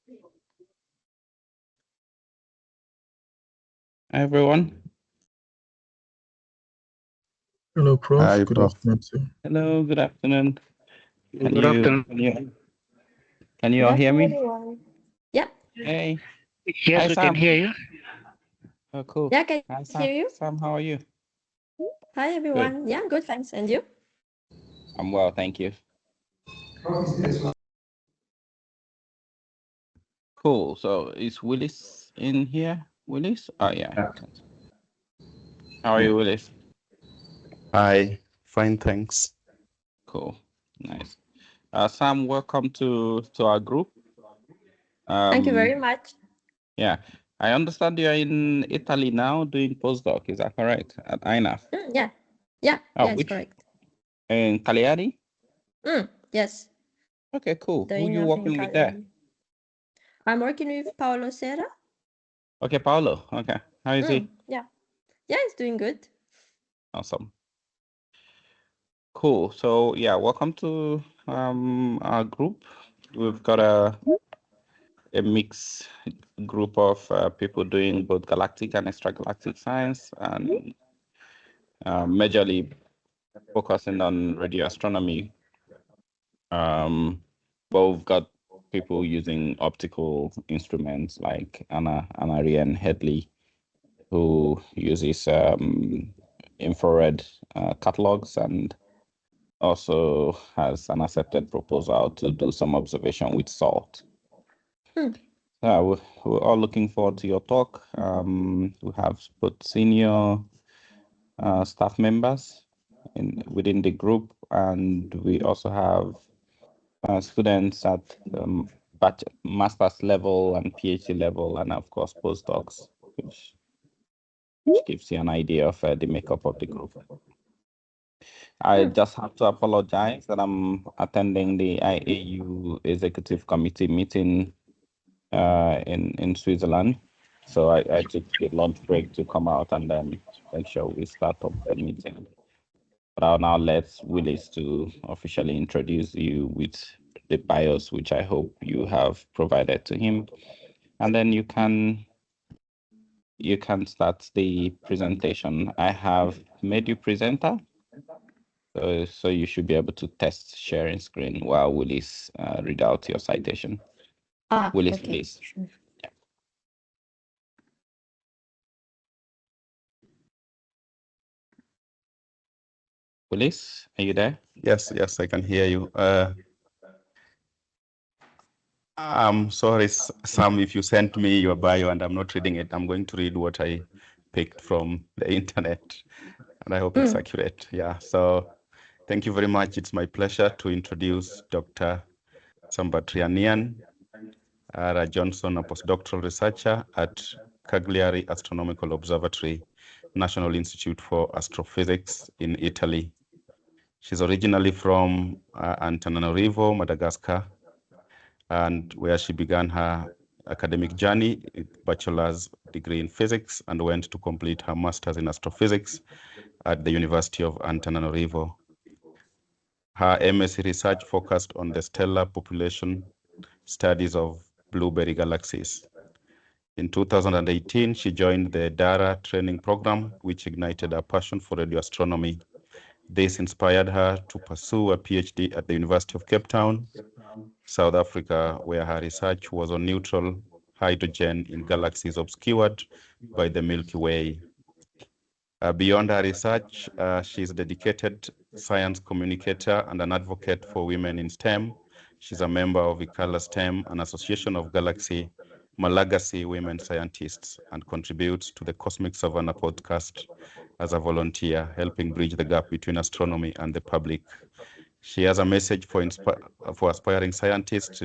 Hi, everyone. Hello, Prof. Hi, Good Prof. afternoon, sir. Hello, good afternoon. Can Good you afternoon. can you Good all hear afternoon, me? everyone. Yeah, Hey. Yes, Hi, we can Sam. hear you. Oh, cool. yeah, I can Hi, hear Sam. you. Sam, how are you? Hi, everyone. Yeah, good, thanks. And you? I'm well, thank you. Cool. So is Willis in here? Willis? Oh yeah. How are you, Willis? Hi, fine, thanks. Cool. Nice. Sam, welcome to our group. Thank you very much. Yeah. I understand you're in Italy now doing postdoc. Is that correct? At INAF? Yeah, yeah, Oh, yeah, it's which? correct. In Cagliari? Yes, Okay, cool. the Who you enough in working with there? Cagliari. I'm working with Paolo Serra. Okay, Paolo. Okay. How is he? Yeah, it's doing good. Awesome. Cool. So yeah, welcome to our group. We've got a mixed group of people doing both galactic and extragalactic science, and majorly focusing on radio astronomy. But we've got people using optical instruments like Anna Rian Headley, who uses infrared catalogs and also has an accepted proposal to do some observation with salt. Yeah, we're all looking forward to your talk. We have both senior staff members within the group, and we also have students at master's level and PhD level, and of course postdocs, which gives you an idea of the makeup of the group. I just have to apologize that I'm attending the IAU Executive Committee meeting in Switzerland. So I took a lunch break to come out and then make sure we start up the meeting. But I'll now let Willis to officially introduce you with the bios, which I hope you have provided to him. And then you can start the presentation. I have made you presenter. So you should be able to test sharing screen while Willis read out your citation. Willis, okay. please. Sure. Willis, are you there? Yes, I can hear you. I'm sorry, Sam, if you sent me your bio and I'm not reading it. I'm going to read what I picked from the internet, and I hope it's accurate. Yeah, so thank you very much. It's my pleasure to introduce Dr. Sambatriniana, Rajohnson, a postdoctoral researcher at Cagliari Astronomical Observatory, National Institute for Astrophysics in Italy. She's originally from Antananarivo, Madagascar, and where she began her academic journey with bachelor's degree in physics and went to complete her master's in astrophysics at the University of Antananarivo. Her MSc research focused on the stellar population studies of blueberry galaxies. In 2018, she joined the DARA training program, which ignited her passion for radio astronomy. This inspired her to pursue a PhD at the University of Cape Town, South Africa, where her research was on neutral hydrogen in galaxies obscured by the Milky Way. Beyond her research, she is a dedicated science communicator and an advocate for women in STEM. She's a member of Ikala STEM, an association of Galaxy Malagasy women scientists, and contributes to the Cosmic Savannah podcast as a volunteer, helping bridge the gap between astronomy and the public. She has a message for aspiring scientists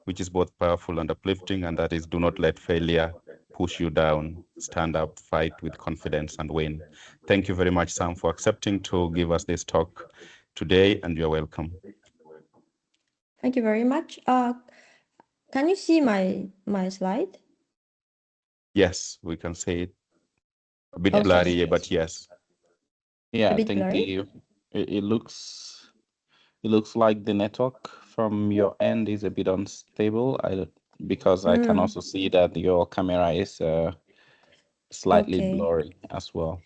which is both powerful and uplifting, and that is, do not let failure push you down. Stand up, fight with confidence, and win. Thank you very much, Sam, for accepting to give us this talk today, and you're welcome. Thank you very much. Can you see my slide? Yes, we can say it a bit Okay. blurry, but yes. Yeah, A I bit think blurry? it looks like the network from your end is a bit unstable. Because I can also see that your camera is slightly Okay. blurry as well.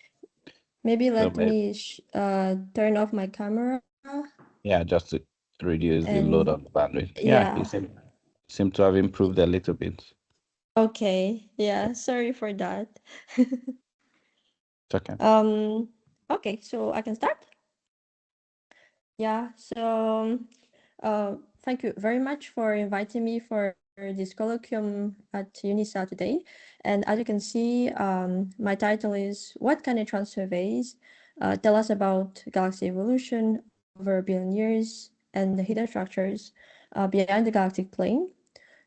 Maybe So let me turn off my camera yeah, just to reduce the load and on the bandwidth. Yeah, you yeah. seem to have improved a little bit. Okay. Yeah, sorry for that. It's okay. Okay, so I can start? Yeah, so thank you very much for inviting me for this colloquium at UNISA today. And as you can see, my title is What Can Neutron Surveys Tell Us About Galaxy Evolution Over a Billion Years and the Hidden Structures Behind the Galactic Plane?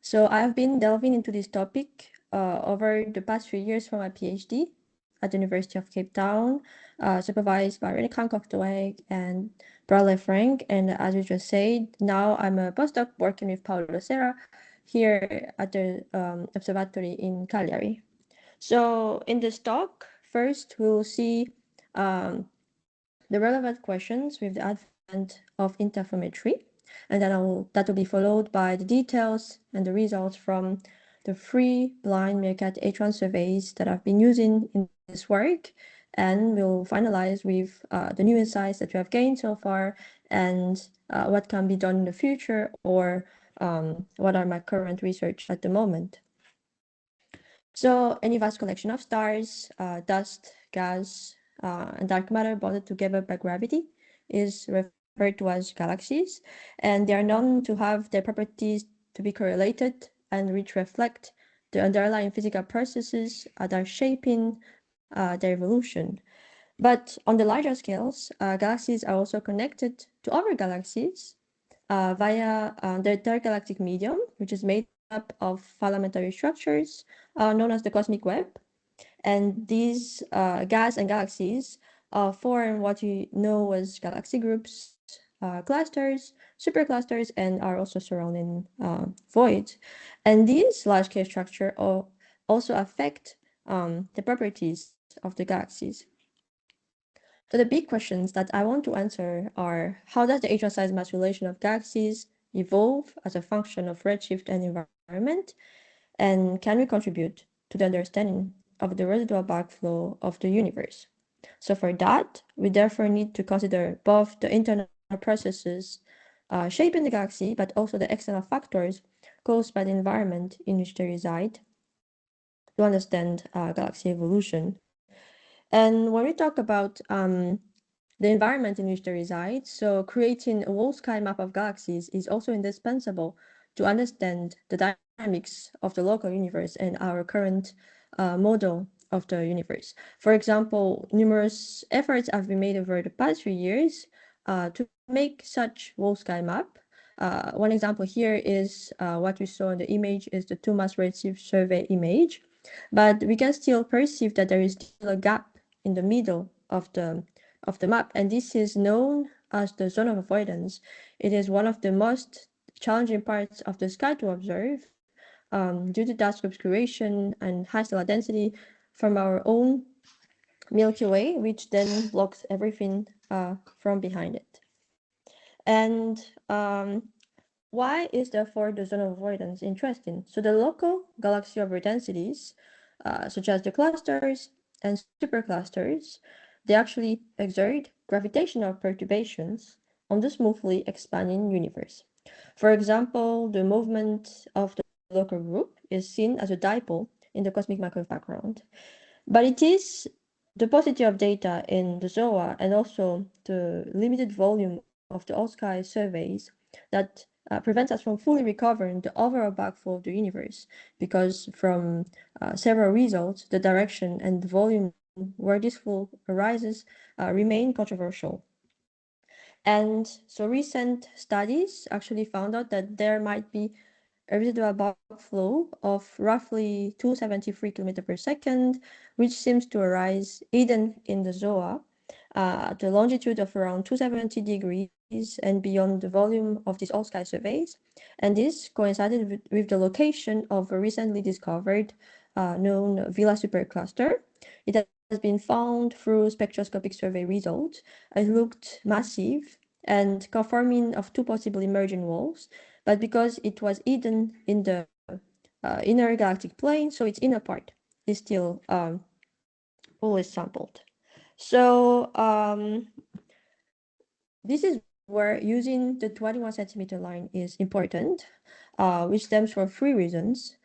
So I've been delving into this topic over the past 3 years for my PhD at the University of Cape Town, supervised by René Krankoff-Doeg and Bradley Frank. And as you just said, now I'm a postdoc working with Paulo Serra here at the observatory in Cagliari. So in this talk, first we'll see um, the relevant questions with the advent of interferometry, and then that will be followed by the details and the results from the free blind meerkat H1 surveys that I've been using in this work, and we'll finalize with the new insights that we have gained so far and what can be done in the future, or what are my current research at the moment. So any vast collection of stars, dust, gas, and dark matter bonded together by gravity is referred to as galaxies, and they are known to have their properties to be correlated and which reflect the underlying physical processes that are shaping their evolution. But on the larger scales, galaxies are also connected to other galaxies via the intergalactic medium, which is made up of filamentary structures known as the cosmic web. And these gas and galaxies form what you know as galaxy groups, clusters, superclusters, and are also surrounding voids. And these large-scale structures also affect the properties of the galaxies. So the big questions that I want to answer are: how does the H size mass relation of galaxies evolve as a function of redshift and environment? And can we contribute to the understanding of the residual backflow of the universe? So for that, we therefore need to consider both the internal processes shaping the galaxy, but also the external factors caused by the environment in which they reside to understand galaxy evolution. And when we talk about the environment in which they reside, so creating a whole sky map of galaxies is also indispensable to understand the dynamics of the local universe and our current model of the universe. For example, numerous efforts have been made over the past 3 years to make such whole sky map. One example here is what we saw in the image is the 2-mass redshift survey image, but we can still perceive that there is still a gap in the middle of the map, and this is known as the zone of avoidance. It is one of the most challenging parts of the sky to observe due to dust obscuration and high stellar density from our own Milky Way, which then blocks everything from behind it. And why is therefore the zone of avoidance interesting? So the local galaxy over densities, such as the clusters and superclusters, they actually exert gravitational perturbations on the smoothly expanding universe. For example, the movement of the local group is seen as a dipole in the cosmic microwave background. But it is the paucity of data in the ZOA and also the limited volume of the all-sky surveys that prevents us from fully recovering the overall backflow of the universe, because from several results, the direction and the volume where this flow arises remain controversial. And so recent studies actually found out that there might be a residual backflow of roughly 273 km per second, which seems to arise hidden in the ZOA at a longitude of around 270 degrees and beyond the volume of these all-sky surveys. And this coincided with the location of a recently discovered known Vela supercluster. It has been found through spectroscopic survey results. It looked massive and conforming of two possible emerging walls, but because it was hidden in the inner galactic plane, so its inner part is still always sampled. So this is where using the 21 centimeter line is important, which stems for three reasons.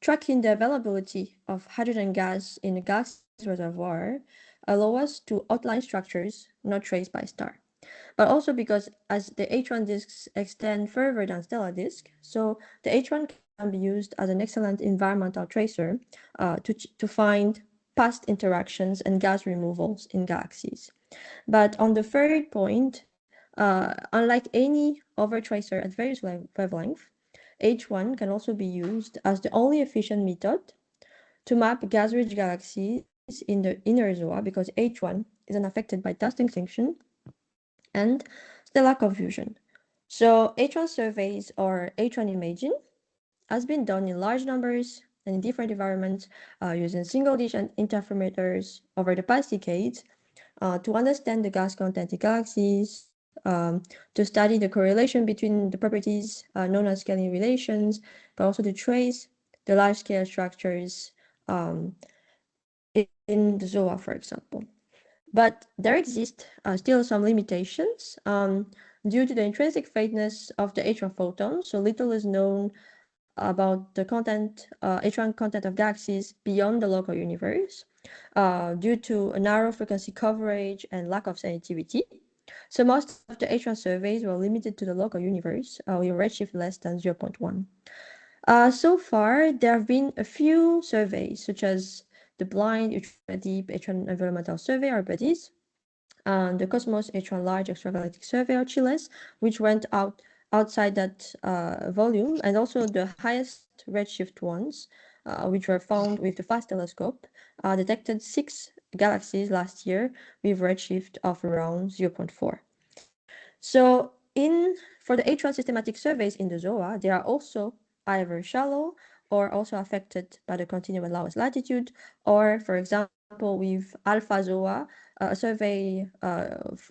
Tracking the availability of hydrogen gas in a galaxy's reservoir allow us to outline structures not traced by star. But also because as the H1 disks extend further than stellar disk, so the H1 can be used as an excellent environmental tracer to find past interactions and gas removals in galaxies. But on the third point, unlike any other tracer at various wavelengths, H1 can also be used as the only efficient method to map gas-rich galaxies in the inner ZOA because H1 is unaffected by dust extinction and stellar confusion. So H1 surveys or H1 imaging has been done in large numbers and in different environments using single-dish interferometers over the past decades to understand the gas content in galaxies, to study the correlation between the properties known as scaling relations, but also to trace the large-scale structures in the ZOA, for example. But there exist still some limitations due to the intrinsic faintness of the H1 photon. So little is known about the content, H1 content of galaxies beyond the local universe due to a narrow frequency coverage and lack of sensitivity. So most of the H1 surveys were limited to the local universe with redshift less than 0.1. So far, there have been a few surveys, such as the Blind Ultra Deep H1 Environmental Survey, or BUDDIES, and the Cosmos H1 Large Extragalactic Survey, or CHILES, which went outside that volume, and also the highest redshift ones, which were found with the FAST telescope, detected 6 galaxies last year with redshift of around 0.4. So for the H1 systematic surveys in the ZOA, they are also either shallow or also affected by the continuum lowest latitude, or for example with Alpha ZOA, a survey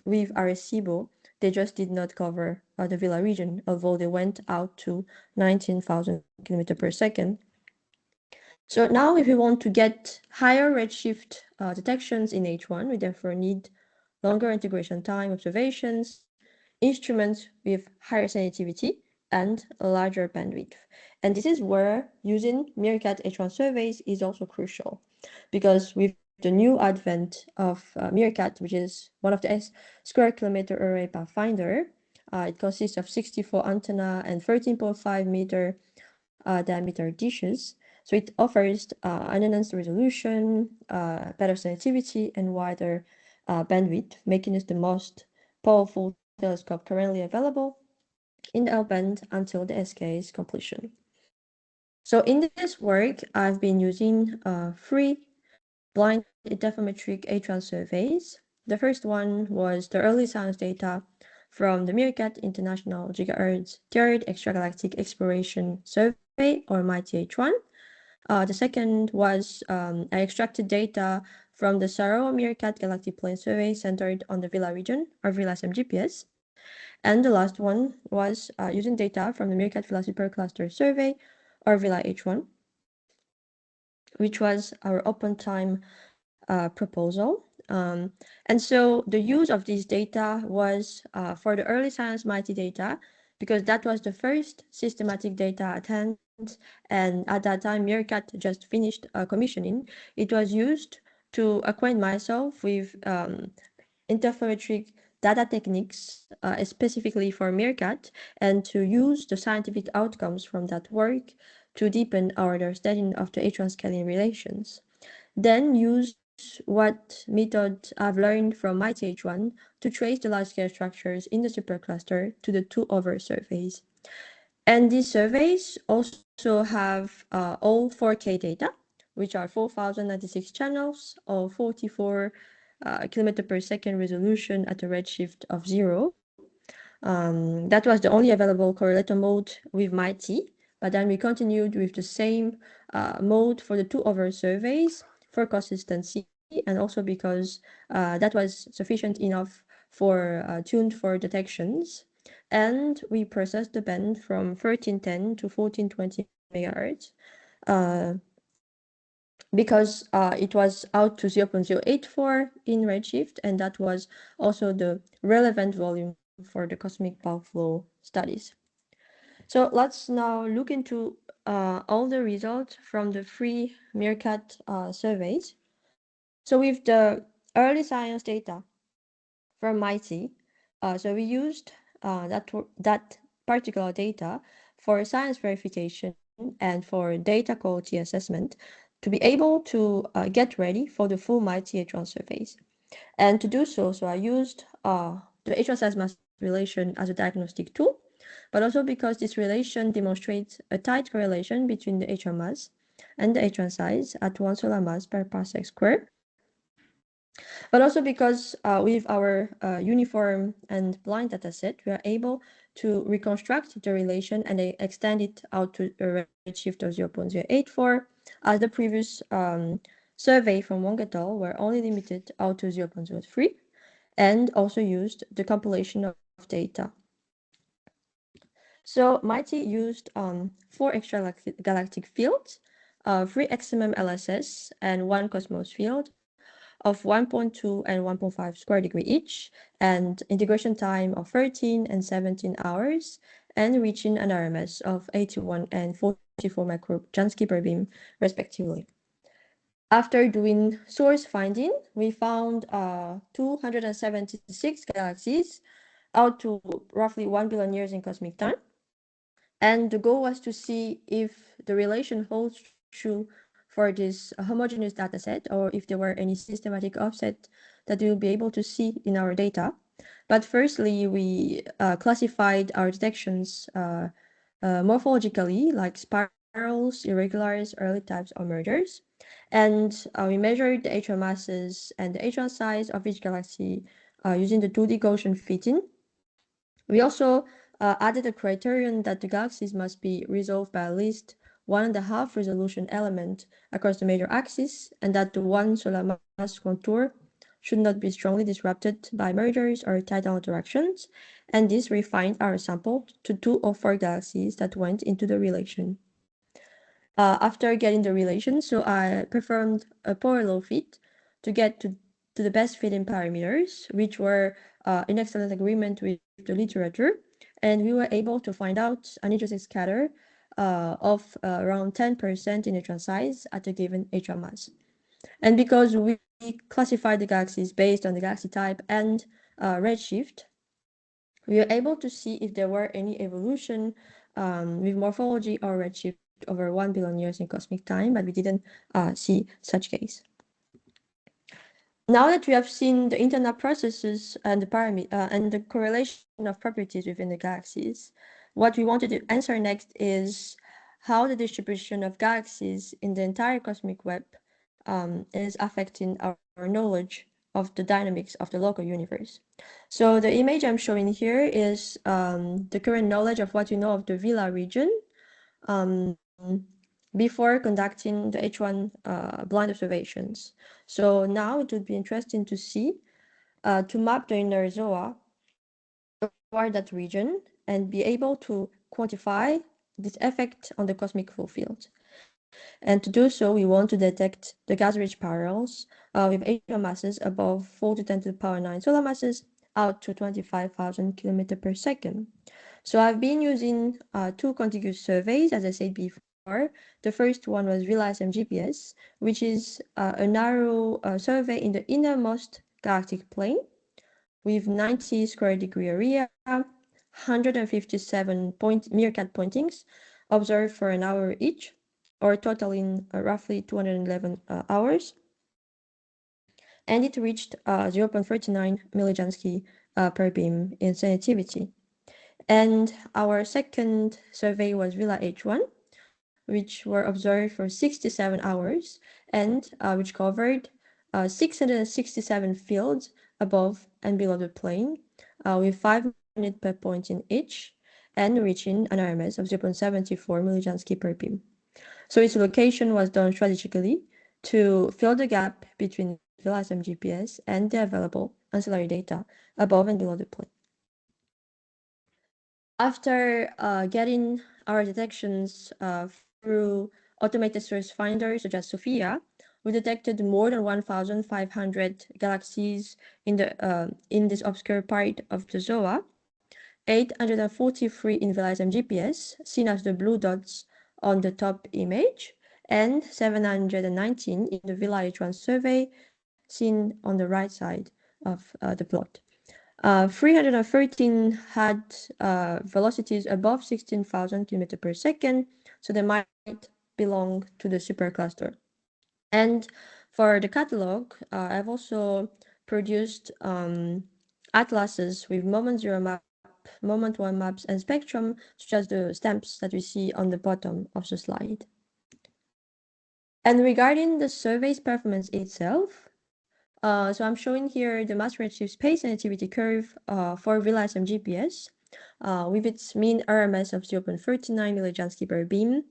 with Arecibo, they just did not cover the Villa region, although they went out to 19,000 kilometers per second. So now if we want to get higher redshift detections in H1, we therefore need longer integration time observations, instruments with higher sensitivity, and a larger bandwidth. And this is where using Meerkat H1 surveys is also crucial, because with the new advent of Meerkat, which is one of the square kilometer array pathfinder, it consists of 64 antenna and 13.5-meter diameter dishes. So it offers an enhanced resolution, better sensitivity, and wider bandwidth, making it the most powerful telescope currently available in the L-band until the SK's completion. So in this work, I've been using 3 blind interferometric H1 surveys. The first one was the early science data from the Meerkat International Gigahertz Third Extragalactic Exploration Survey, or MIGHTY H1. The second was I extracted data from the Saroa Meerkat Galactic Plane Survey centered on the Villa region, or Villa SMGPS. And the last one was using data from the Meerkat Villa Supercluster Survey, or Villa H1, which was our open time proposal. And so the use of this data was for the early science MIGHTY data, because that was the first systematic data at hand. And at that time, Meerkat just finished commissioning. It was used to acquaint myself with interferometric data techniques specifically for Meerkat, and to use the scientific outcomes from that work to deepen our understanding of the H1 scaling relations. Then use what method I've learned from MIGHTY H1 to trace the large-scale structures in the supercluster to the 2 other surveys. And these surveys also have all 4K data, which are 4,096 channels or 44 kilometer per second resolution at a redshift of 0. That was the only available correlator mode with MIGHTY, but then we continued with the same mode for the 2 other surveys for consistency, and also because that was sufficient enough tuned for detections, and we processed the band from 1310 to 1420 megahertz because it was out to 0.084 in redshift, and that was also the relevant volume for the cosmic bulk flow studies. So let's now look into all the results from the free Meerkat surveys. So with the early science data from MITI, so we used that particular data for science verification and for data quality assessment to be able to get ready for the full MITI H1 surveys. And to do so, I used the H1 size mass relation as a diagnostic tool, but also because this relation demonstrates a tight correlation between the H1 mass and the H1 size at 1 solar mass per parsec square. But also because with our uniform and blind dataset, we are able to reconstruct the relation and extend it out to a redshift of 0.084, as the previous survey from Wong et al. Were only limited out to 0.03, and also used the compilation of data. So MITI used 4 extragalactic fields, 3 XMM LSS, and 1 Cosmos field of 1.2 and 1.5 square degree each, and integration time of 13 and 17 hours, and reaching an RMS of 81 and 44 microjansky per beam, respectively. After doing source finding, we found 276 galaxies out to roughly 1 billion years in cosmic time. And the goal was to see if the relation holds true for this homogeneous dataset, or if there were any systematic offset that we will be able to see in our data. But firstly, we classified our detections morphologically, like spirals, irregulars, early types, or mergers. And we measured the H1 masses and the H1 size of each galaxy using the 2D Gaussian fitting. We also added a criterion that the galaxies must be resolved by at least 1.5 resolution element across the major axis, and that the 1 solar mass contour should not be strongly disrupted by mergers or tidal interactions, and this refined our sample to 2 or 4 galaxies that went into the relation. After getting the relation, so I performed a power law fit to get to the best fitting parameters, which were in excellent agreement with the literature, and we were able to find out an intrinsic scatter of around 10% in H1 size at a given H1 mass. And because we classified the galaxies based on the galaxy type and redshift, we were able to see if there were any evolution with morphology or redshift over 1 billion years in cosmic time, but we didn't see such case. Now that we have seen the internal processes and the correlation of properties within the galaxies, what we wanted to answer next is how the distribution of galaxies in the entire cosmic web is affecting our knowledge of the dynamics of the local universe. So the image I'm showing here is the current knowledge of what we know of the Vela region before conducting the H1 blind observations. So now it would be interesting to see, to map the inner ZOA toward that region and be able to quantify this effect on the cosmic full field. And to do so, we want to detect the gas-rich parallels with H1 masses above 4 to 10 to the power 9 solar masses out to 25,000 kilometers per second. So I've been using 2 contiguous surveys, as I said before. The first one was Realize MGPS, which is a narrow survey in the innermost galactic plane with 90 square degree area, 157 Meerkat pointings observed for an hour each, or totaling roughly 211 hours. And it reached 0.39 millijansky per beam in sensitivity. And our second survey was Vela H1, which were observed for 67 hours and which covered 667 fields above and below the plane with 5 minutes per point in each, and reaching an RMS of 0.74 millijansky per beam. So its location was done strategically to fill the gap between Vela's MGPS and the available ancillary data above and below the plane. After getting our detections through automated source finders such as Sophia, we detected more than 1,500 galaxies in this obscure part of the ZOA, 843 in VLISM GPS, seen as the blue dots on the top image, and 719 in the VLA H1 survey, seen on the right side of the plot. 313 had velocities above 16,000 km per second, so they might belong to the supercluster. And for the catalog, I've also produced atlases with moment zero map, moment one maps, and spectrum, such as the stamps that we see on the bottom of the slide. And regarding the survey's performance itself, so I'm showing here the mass redshift space sensitivity curve for VLISM GPS with its mean RMS of 0.39 millijansky per beam.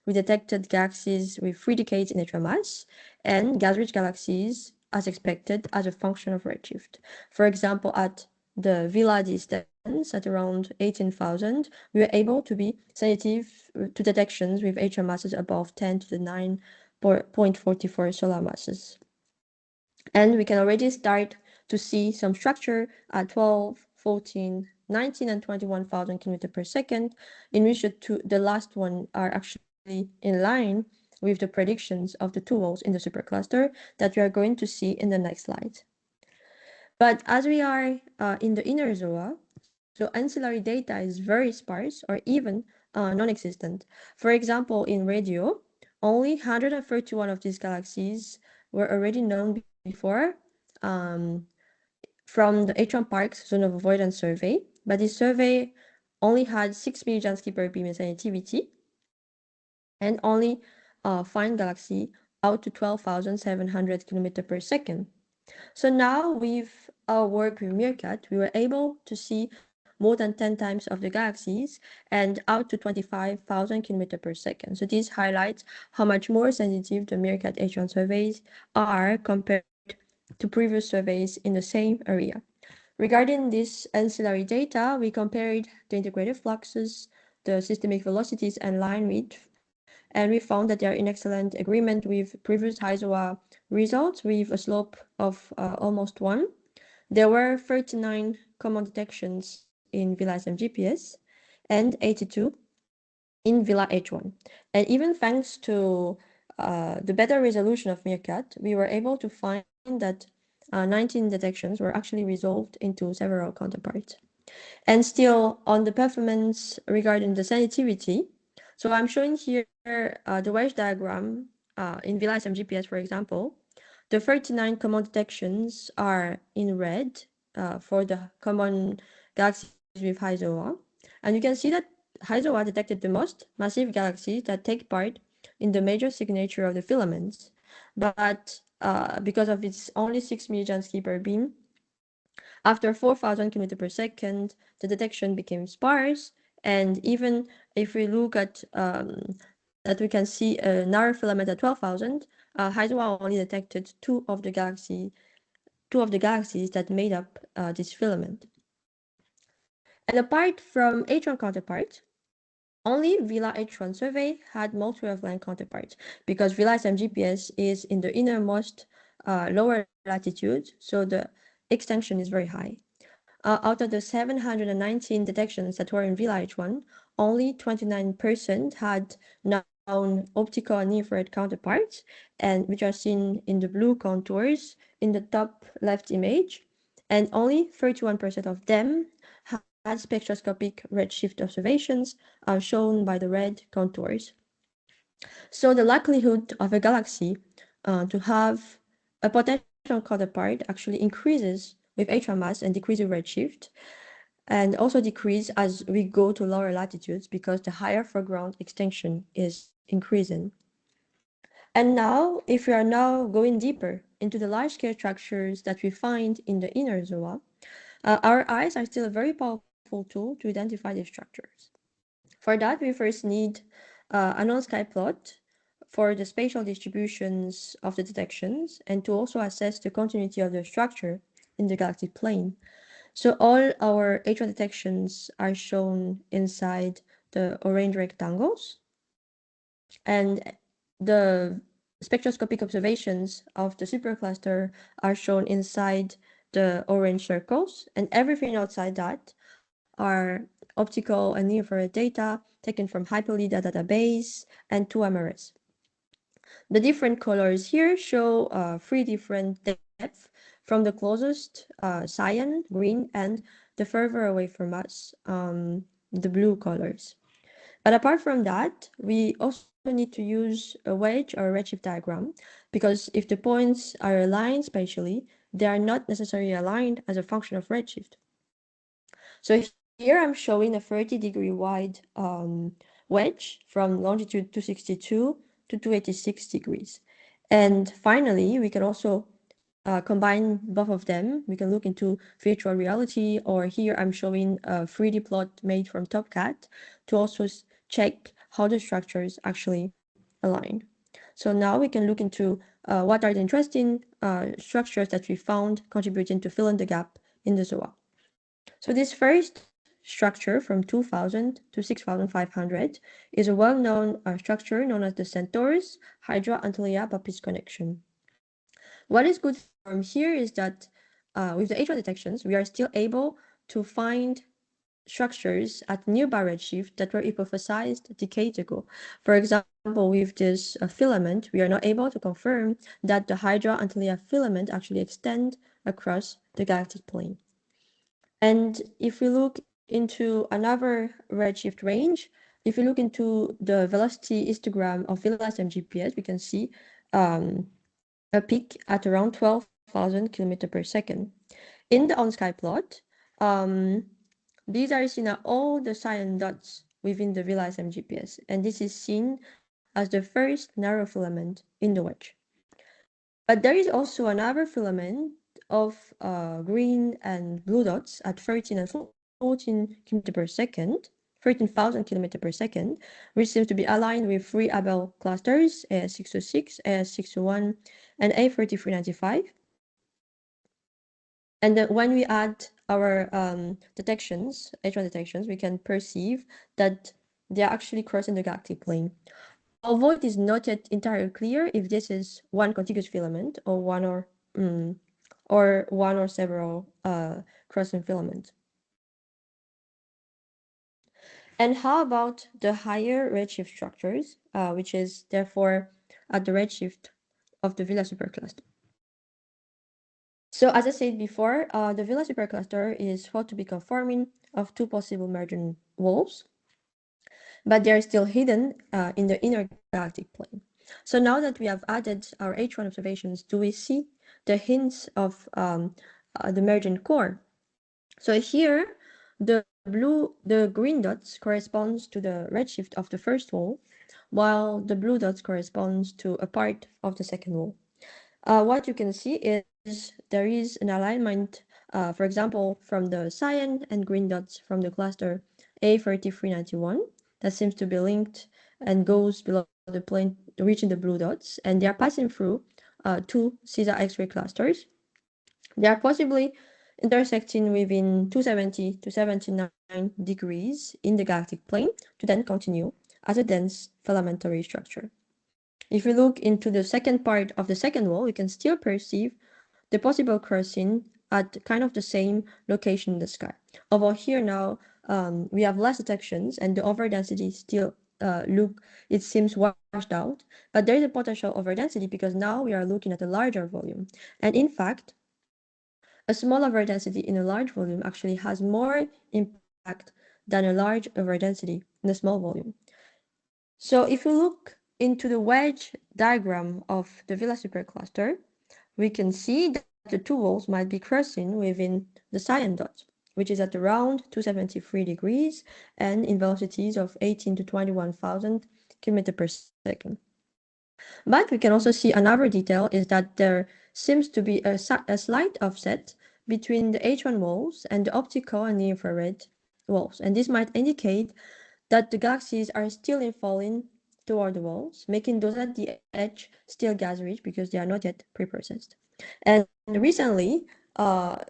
We detected galaxies with 3 decades in extra mass and gas-rich galaxies as expected as a function of redshift. For example, at the Vela distance at around 18,000, we were able to be sensitive to detections with HM masses above 10 to the 9.44 solar masses. And we can already start to see some structure at 12, 14, 19, and 21,000 km per second, in which the last one are actually in line with the predictions of the two walls in the supercluster that we are going to see in the next slide. But as we are in the inner ZOA, so ancillary data is very sparse or even non-existent. For example, in radio, only 131 of these galaxies were already known before from the H1 Park's zone of avoidance survey, but this survey only had 6 millijansky per beam sensitivity and only find galaxy out to 12,700 km per second. So now with our work with Meerkat, we were able to see more than 10 times of the galaxies and out to 25,000 km per second. So this highlights how much more sensitive the Meerkat H1 surveys are compared to previous surveys in the same area. Regarding this ancillary data, we compared the integrated fluxes, the systemic velocities, and line width, and we found that they are in excellent agreement with previous HIZOA results with a slope of almost 1. There were 39 common detections in VLISM GPS and 82 in Vela H1. And even thanks to the better resolution of Meerkat, we were able to find that 19 detections were actually resolved into several counterparts. And still on the performance regarding the sensitivity, so I'm showing here the wedge diagram in VLISM GPS, for example. The 39 common detections are in red for the common galaxies with HIZOA. And you can see that HIZOA detected the most massive galaxies that take part in the major signature of the filaments. But because of its only 6 millijansky per beam, after 4,000 km per second, the detection became sparse. And even if we look at that we can see a narrow filament at 12,000, HIZOA only detected two of the galaxies that made up this filament. And apart from H1 counterparts, only Vela H1 survey had multi-wavelength counterparts because VLISM GPS is in the innermost lower latitude, so the extension is very high. Out of the 719 detections that were in Vela H1, only 29% had known optical and infrared counterparts, and which are seen in the blue contours in the top left image, and only 31% of them had spectroscopic redshift observations shown by the red contours. So the likelihood of a galaxy to have a potential counterpart actually increases with H1 mass and decreases redshift, and also decrease as we go to lower latitudes because the higher foreground extension is increasing. And now, if we are now going deeper into the large-scale structures that we find in the inner ZOA, our eyes are still a very powerful tool to identify these structures. For that, we first need a non-sky plot for the spatial distributions of the detections and to also assess the continuity of the structure in the galactic plane. So all our H1 detections are shown inside the orange rectangles, and the spectroscopic observations of the supercluster are shown inside the orange circles, and everything outside that are optical and near-infrared data taken from Hyperlida database and 2MRS. The different colors here show three different depths from the closest cyan, green, and the further away from us, the blue colors. But apart from that, we also need to use a wedge or a redshift diagram, because if the points are aligned spatially, they are not necessarily aligned as a function of redshift. So here I'm showing a 30-degree wide wedge from longitude 262 to 286 degrees. And finally, we can also combine both of them. We can look into virtual reality, or here I'm showing a 3D plot made from TopCat to also check how the structures actually align. So now we can look into what are the interesting structures that we found contributing to fill in the gap in the ZOA. So this first structure from 2000 to 6500 is a well-known structure known as the Centaurus Hydra Antillia Baptist connection. What is good from here is that with the H1 detections, we are still able to find structures at nearby redshift that were hypothesized decades ago. For example, with this filament, we are now able to confirm that the Hydra Antillia filament actually extend across the galactic plane. And if we look into another redshift range, if we look into the velocity histogram of VLAS MGPS, we can see a peak at around 12,000 km per second. In the on-sky plot, these are seen at all the cyan dots within the VLAS MGPS, and this is seen as the first narrow filament in the wedge. But there is also another filament of green and blue dots at 13 and 14 km per second, 13,000 km per second, which seems to be aligned with three Abel clusters, AS606, AS601, and A3395. And then when we add our detections, H1 detections, we can perceive that they are actually crossing the galactic plane. Although it is not yet entirely clear if this is one contiguous filament or one or several crossing filaments. And how about the higher redshift structures, which is therefore at the redshift of the Vela supercluster? So as I said before, the Vela supercluster is thought to be conforming of two possible merging walls, but they are still hidden in the inner galactic plane. So now that we have added our H1 observations, do we see the hints of the merging core? So here, the green dots corresponds to the redshift of the first wall, while the blue dots corresponds to a part of the second wall. What you can see is there is an alignment, for example, from the cyan and green dots from the cluster A3391 that seems to be linked and goes below the plane, reaching the blue dots, and they are passing through two CISA X-ray clusters. They are possibly intersecting within 270 to 79 degrees in the galactic plane to then continue as a dense filamentary structure. If we look into the second part of the second wall, we can still perceive the possible crossing at kind of the same location in the sky. Over here now, we have less detections and the overdensity still it seems washed out, but there is a potential overdensity because now we are looking at a larger volume. And in fact, a small overdensity in a large volume actually has more impact than a large overdensity in a small volume. So if we look into the wedge diagram of the Vela supercluster, we can see that the two walls might be crossing within the cyan dot, which is at around 273 degrees and in velocities of 18 to 21,000 km per second. But we can also see another detail is that there seems to be a slight offset between the H1 walls and the optical and the infrared walls. And this might indicate that the galaxies are still infalling toward the walls, making those at the edge still gas rich because they are not yet preprocessed. And recently,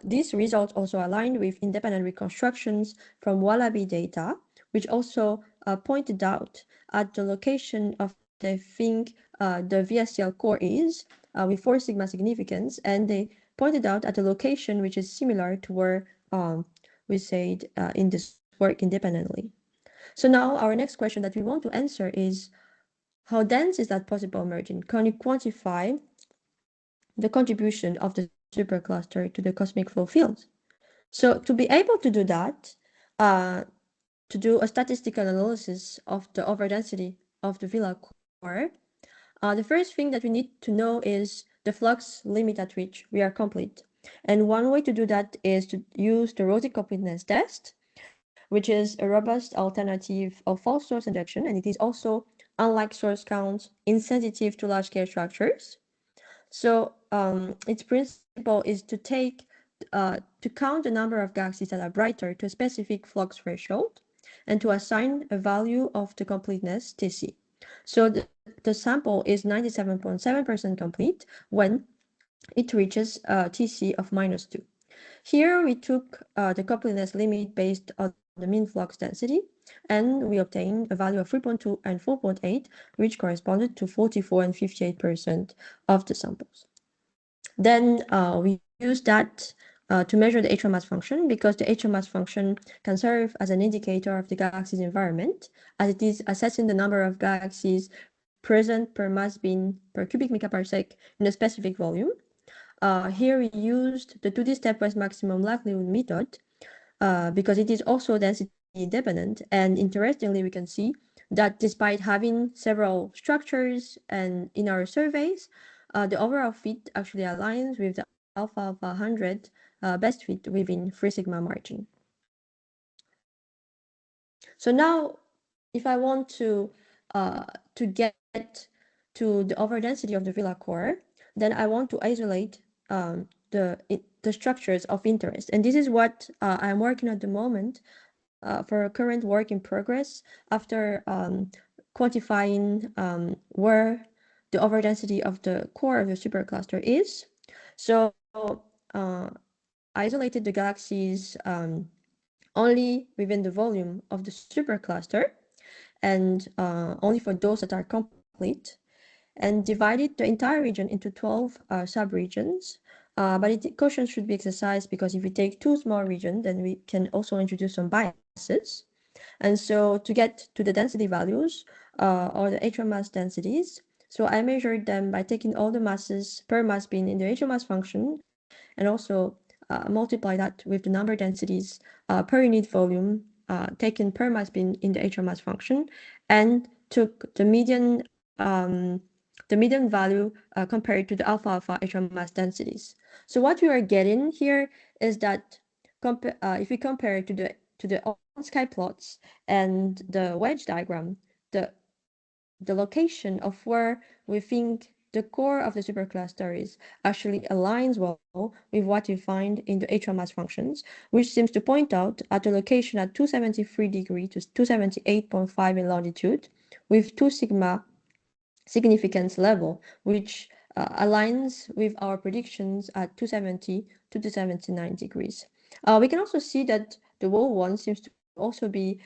These results also aligned with independent reconstructions from Wallaby data, which also pointed out at the location of the think the VSTL core is with 4 sigma significance, and they pointed out at a location which is similar to where we said in this work independently. So now our next question that we want to answer is, how dense is that possible merging? Can you quantify the contribution of the supercluster to the cosmic flow field? So to be able to do that, to do a statistical analysis of the overdensity of the Villa core, the first thing that we need to know is the flux limit at which we are complete. And one way to do that is to use the rosy completeness test, which is a robust alternative of false source injection, and it is also, unlike source counts, insensitive to large-scale structures. So its principle is to count the number of galaxies that are brighter to a specific flux threshold, and to assign a value of the completeness Tc. So the sample is 97.7% complete when it reaches Tc of -2. Here we took the completeness limit based on the mean flux density, and we obtained a value of 3.2 and 4.8, which corresponded to 44 and 58% of the samples. Then we use that to measure the H1 mass function, because the H1 mass function can serve as an indicator of the galaxy's environment, as it is assessing the number of galaxies present per mass bin per cubic megaparsec in a specific volume. Here we used the 2D stepwise maximum likelihood method because it is also density independent, and interestingly we can see that despite having several structures and in our surveys, the overall fit actually aligns with the alpha alpha 100 best fit within 3 sigma margin. So now, if I want to get to the overdensity of the Villa core, then I want to isolate the structures of interest. And this is what I'm working at the moment for a current work in progress after quantifying where the overdensity of the core of the supercluster is. So I isolated the galaxies only within the volume of the supercluster, and only for those that are complete, and divided the entire region into 12 subregions. But caution should be exercised, because if we take too small region, then we can also introduce some biases. And so to get to the density values, or the H1 mass densities, so I measured them by taking all the masses per mass bin in the H1 mass function, and also multiply that with the number densities per unit volume taken per mass bin in the H1 mass function, and took the median value compared to the alpha alpha H1 mass densities. So what we are getting here is that if we compare to the on-sky plots and the wedge diagram, the location of where we think the core of the supercluster is actually aligns well with what we find in the H1 mass functions, which seems to point out at a location at 273 degrees to 278.5 in longitude, with 2 sigma significance level, which aligns with our predictions at 270 to 279 degrees. We can also see that the wall one seems to also be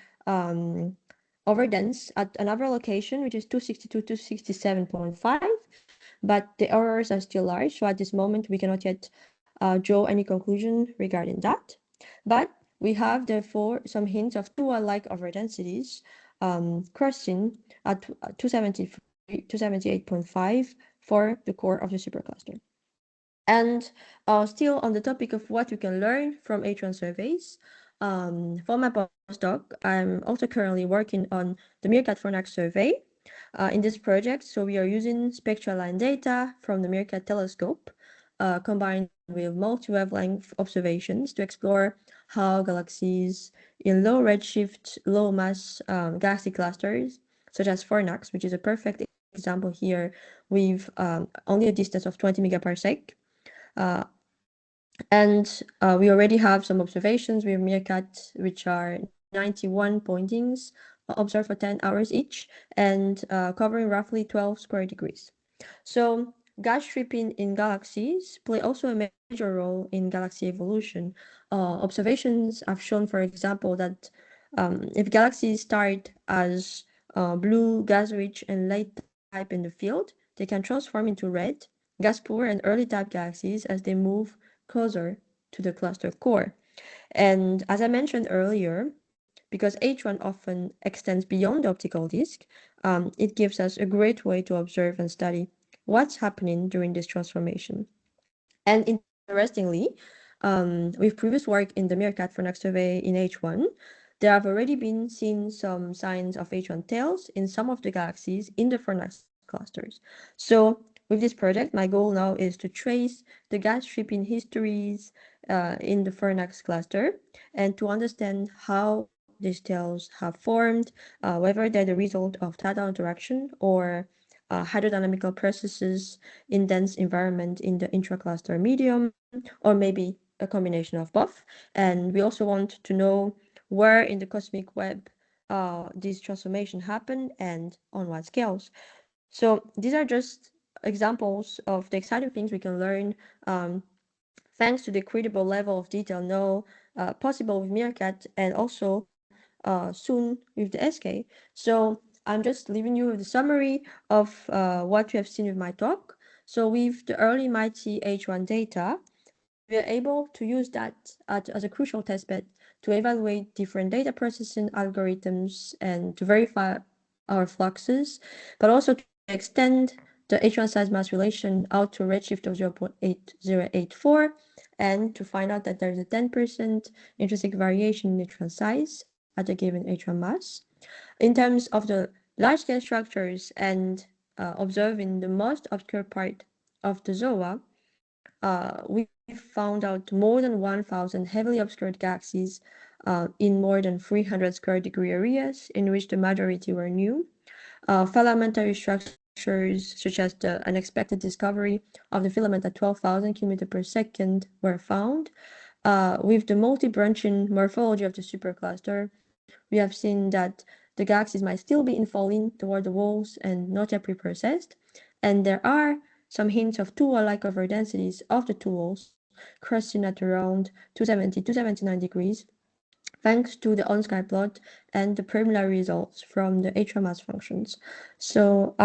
overdense at another location, which is 262 to 67.5, but the errors are still large, so at this moment we cannot yet draw any conclusion regarding that. But we have therefore some hints of two alike overdensities crossing at 278.5 for the core of the supercluster. And still on the topic of what we can learn from H1 surveys, for my postdoc, I'm also currently working on the Meerkat Fornax survey in this project. So we are using spectral line data from the Meerkat telescope combined with multi-wavelength observations to explore how galaxies in low redshift, low mass galaxy clusters, such as Fornax, which is a perfect example here with only a distance of 20 megaparsec. And we already have some observations with Meerkat, which are 91 pointings observed for 10 hours each, and covering roughly 12 square degrees. So gas stripping in galaxies play also a major role in galaxy evolution. Observations have shown, for example, that if galaxies start as blue, gas-rich, and light type in the field, they can transform into red, gas-poor, and early type galaxies as they move closer to the cluster core. And as I mentioned earlier, because H1 often extends beyond the optical disk, it gives us a great way to observe and study what's happening during this transformation. And interestingly, with previous work in the Meerkat Fornax survey in H1, there have already been seen some signs of H1 tails in some of the galaxies in the Fornax clusters. So with this project, my goal now is to trace the gas stripping histories in the Fornax cluster and to understand how these tails have formed, whether they're the result of tidal interaction or hydrodynamical processes in dense environment in the intracluster medium, or maybe a combination of both. And we also want to know where in the cosmic web this transformation happened and on what scales. So these are just examples of the exciting things we can learn thanks to the incredible level of detail now possible with Meerkat and also soon with the SK. So I'm just leaving you with the summary of what we have seen with my talk. So with the early mighty H1 data, we are able to use that as a crucial testbed to evaluate different data processing algorithms and to verify our fluxes, but also to extend the H1 size mass relation out to a redshift of 0.8084 and to find out that there's a 10% intrinsic variation in neutron size at a given H1 mass. In terms of the large-scale structures and observing the most obscure part of the ZOA, we found out more than 1,000 heavily obscured galaxies in more than 300 square degree areas, in which the majority were new. Filamentary structures, such as the unexpected discovery of the filament at 12,000 km per second, were found. With the multi-branching morphology of the supercluster, we have seen that the galaxies might still be infalling toward the walls and not yet preprocessed. And there are some hints of two wall-like over densities of the two walls crossing at around 270 279 degrees, thanks to the on-sky plot and the preliminary results from the HMS functions. So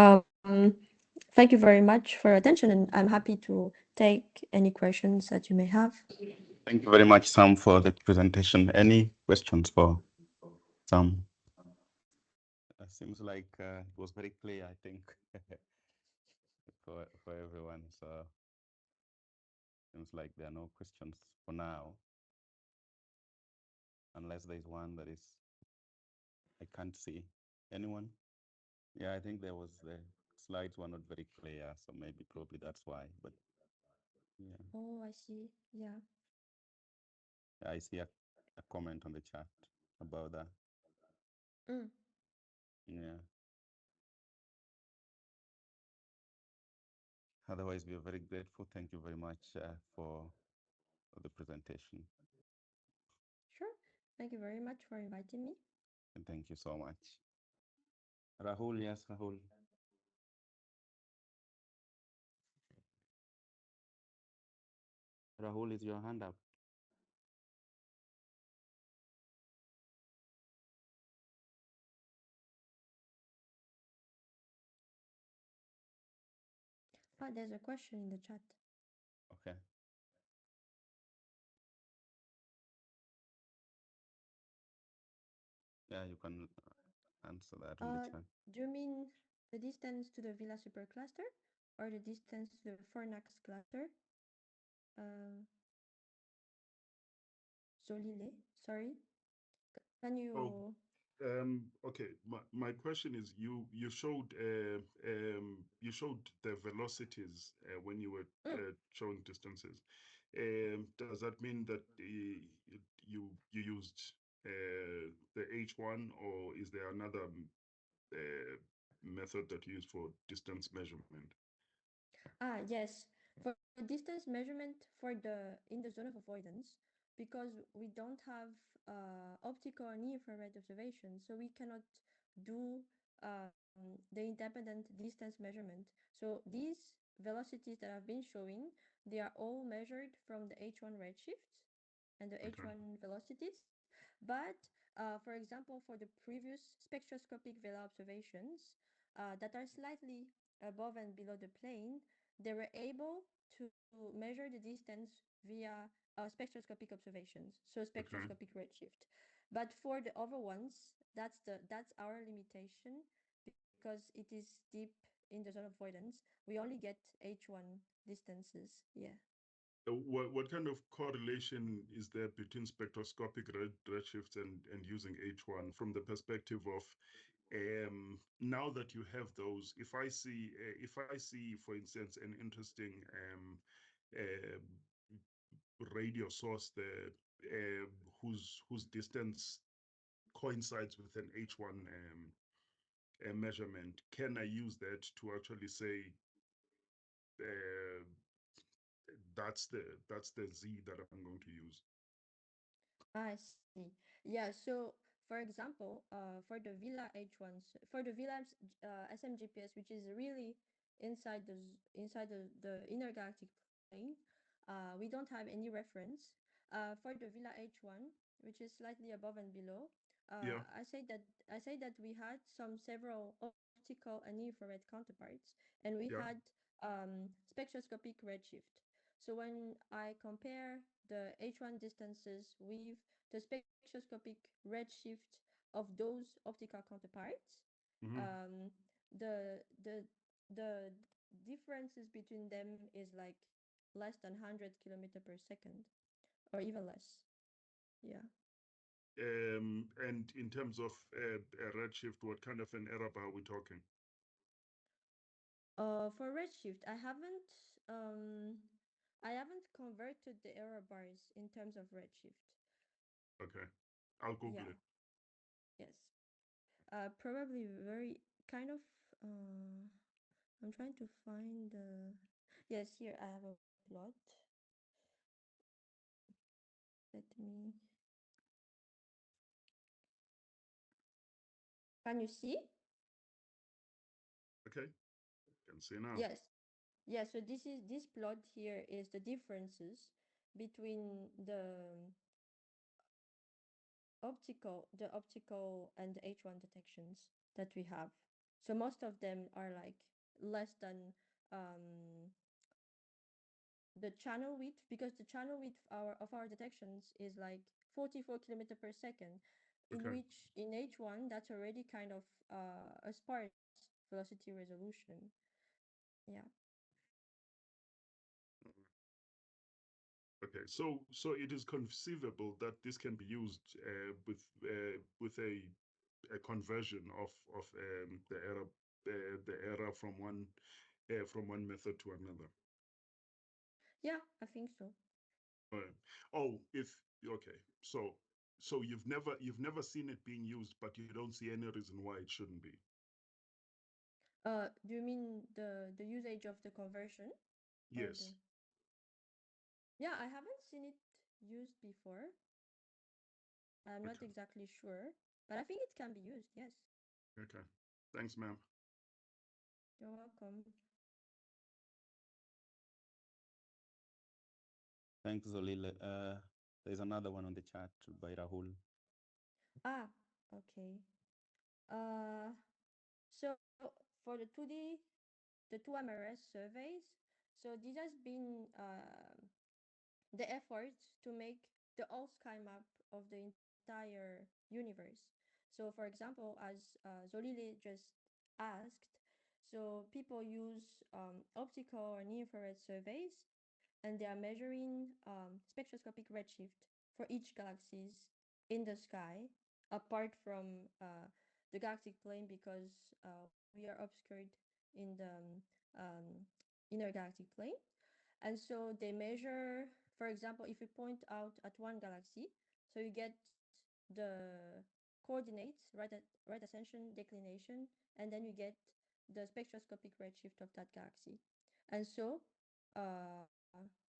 thank you very much for your attention, and I'm happy to take any questions that you may have. Thank you very much, Sam, for the presentation. Any questions for Sam? Seems like it was very clear, I think, for everyone. So seems like there are no questions for now, unless there's one that is I can't see. Anyone? Yeah, I think there was the slides were not very clear, so maybe probably that's why. But yeah, Oh, I see. Yeah. I see a comment on the chat about that. Mm. Yeah. Otherwise, we are very grateful. Thank you very much for the presentation. Sure. Thank you very much for inviting me. And thank you so much. Rahul, yes, Rahul. Rahul, is your hand up? Ah, there's a question in the chat. Okay. Yeah, you can answer that in the chat. Do you mean the distance to the Villa supercluster or the distance to the Fornax cluster? Uh, Zolile, sorry. Can Oh, you? okay. My question is, you showed the velocities when you were Mm. showing distances. Does that mean that you used the H1, or is there another method that you use for distance measurement? Ah, yes. For distance measurement for the in the zone of avoidance, because we don't have optical and infrared observation, so we cannot do the independent distance measurement. So these velocities that I've been showing, they are all measured from the H1 redshift and the Okay. H1 velocities. But for example, for the previous spectroscopic Vela observations that are slightly above and below the plane, they were able to measure the distance via spectroscopic observations, so Okay. spectroscopic redshift. But for the other ones, that's our limitation because it is deep in the zone of avoidance. We only get H1 distances. Yeah. What kind of correlation is there between spectroscopic redshift and using H1 from the perspective of now that you have those? If I see, for instance, an interesting uh, radio source there whose distance coincides with an H1 measurement, can I use that to actually say uh, that's the Z that I'm going to use? I see. Yeah, so for example, for the Villa H1s, for the Villa SMGPS, which is really inside the inner galactic plane, we don't have any reference. For the Villa H1, which is slightly above and below, Yeah. I say that we had several optical and infrared counterparts, and we Yeah. had spectroscopic redshift. So when I compare the H1 distances with the spectroscopic redshift of those optical counterparts, Mm-hmm. um, the differences between them is like less than 100 kilometer per second or even less. Yeah. And in terms of a redshift, what kind of an error bar are we talking? For redshift, I haven't converted the error bars in terms of redshift. Okay, I'll Google Yeah. it. Yes. Probably very kind of I'm trying to find the yes, here I have a plot. Let me Can you see? Okay, can see now. Yes. Yeah, so this plot here is the differences between the optical and the H1 detections that we have. So most of them are like less than the channel width, because the channel width of our detections is like 44 kilometer per second, in Okay. which in H1 that's already kind of a sparse velocity resolution. Yeah. Okay, so it is conceivable that this can be used with a conversion of the error from one method to another. Yeah, I think so. Uh, oh, if okay, so you've never seen it being used, but you don't see any reason why it shouldn't be. Do you mean the usage of the conversion or Yes. the Yeah, I haven't seen it used before. I'm not Okay. exactly sure, but I think it can be used. Yes. Okay. Thanks, ma'am. You're welcome. Thanks, Zolile. There's another one on the chat by Rahul. Ah, okay. So for the two MRS surveys, so this has been the effort to make the all sky map of the entire universe. So for example, as Zolile just asked, so people use optical and infrared surveys, and they are measuring spectroscopic redshift for each galaxies in the sky, apart from the galactic plane, because we are obscured in the inner galactic plane. And so they measure, for example, if you point out at one galaxy, so you get the coordinates, right ascension, declination, and then you get the spectroscopic redshift of that galaxy. And so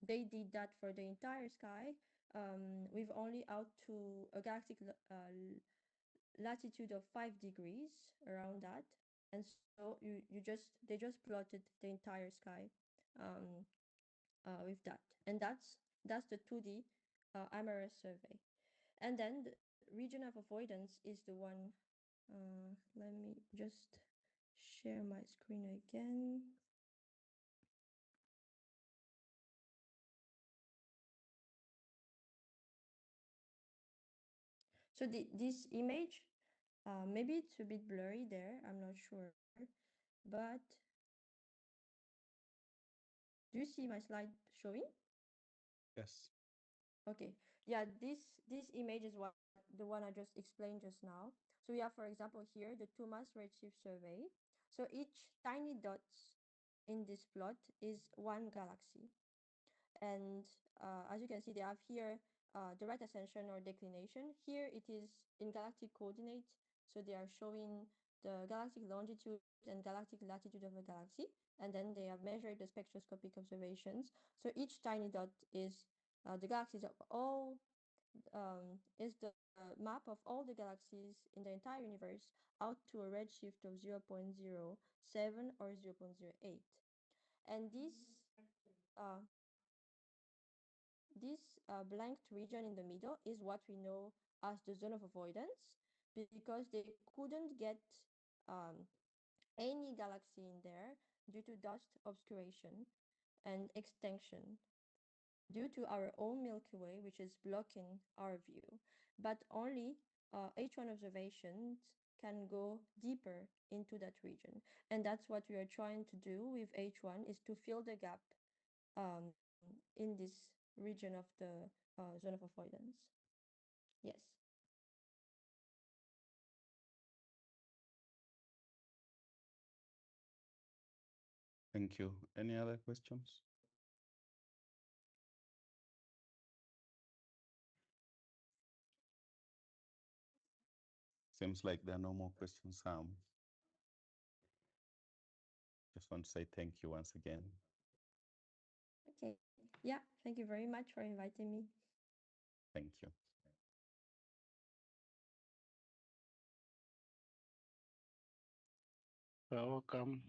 they did that for the entire sky with only out to a galactic latitude of 5 degrees around that. And so they just plotted the entire sky with that. And that's the 2D IMRS survey. And then the region of avoidance is the one, let me just share my screen again. So this image, maybe it's a bit blurry there, I'm not sure, but do you see my slide showing? Yes. Okay, yeah, this image is the one I just explained just now. So we have, for example, here the 2-mass redshift survey. So each tiny dots in this plot is one galaxy. And as you can see, they have here direct ascension or declination. Here it is in galactic coordinates. So they are showing the galactic longitude and galactic latitude of a galaxy. And then they have measured the spectroscopic observations. So each tiny dot is the galaxies of all, is the map of all the galaxies in the entire universe out to a redshift of 0.07 or 0.08. And this blanked region in the middle is what we know as the zone of avoidance, because they couldn't get any galaxy in there due to dust obscuration and extinction due to our own Milky Way, which is blocking our view. But only H1 observations can go deeper into that region. And that's what we are trying to do with H1, is to fill the gap in this region of the zone of avoidance. Yes. Thank you. Any other questions? Seems like there are no more questions, Sam. Just want to say thank you once again. Okay. Yeah. Thank you very much for inviting me. Thank you. You're welcome.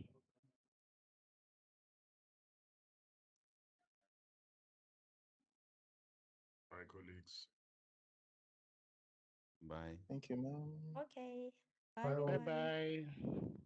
Bye, colleagues. Bye. Thank you, ma'am. Okay. Bye, Bye all. everyone. Bye bye.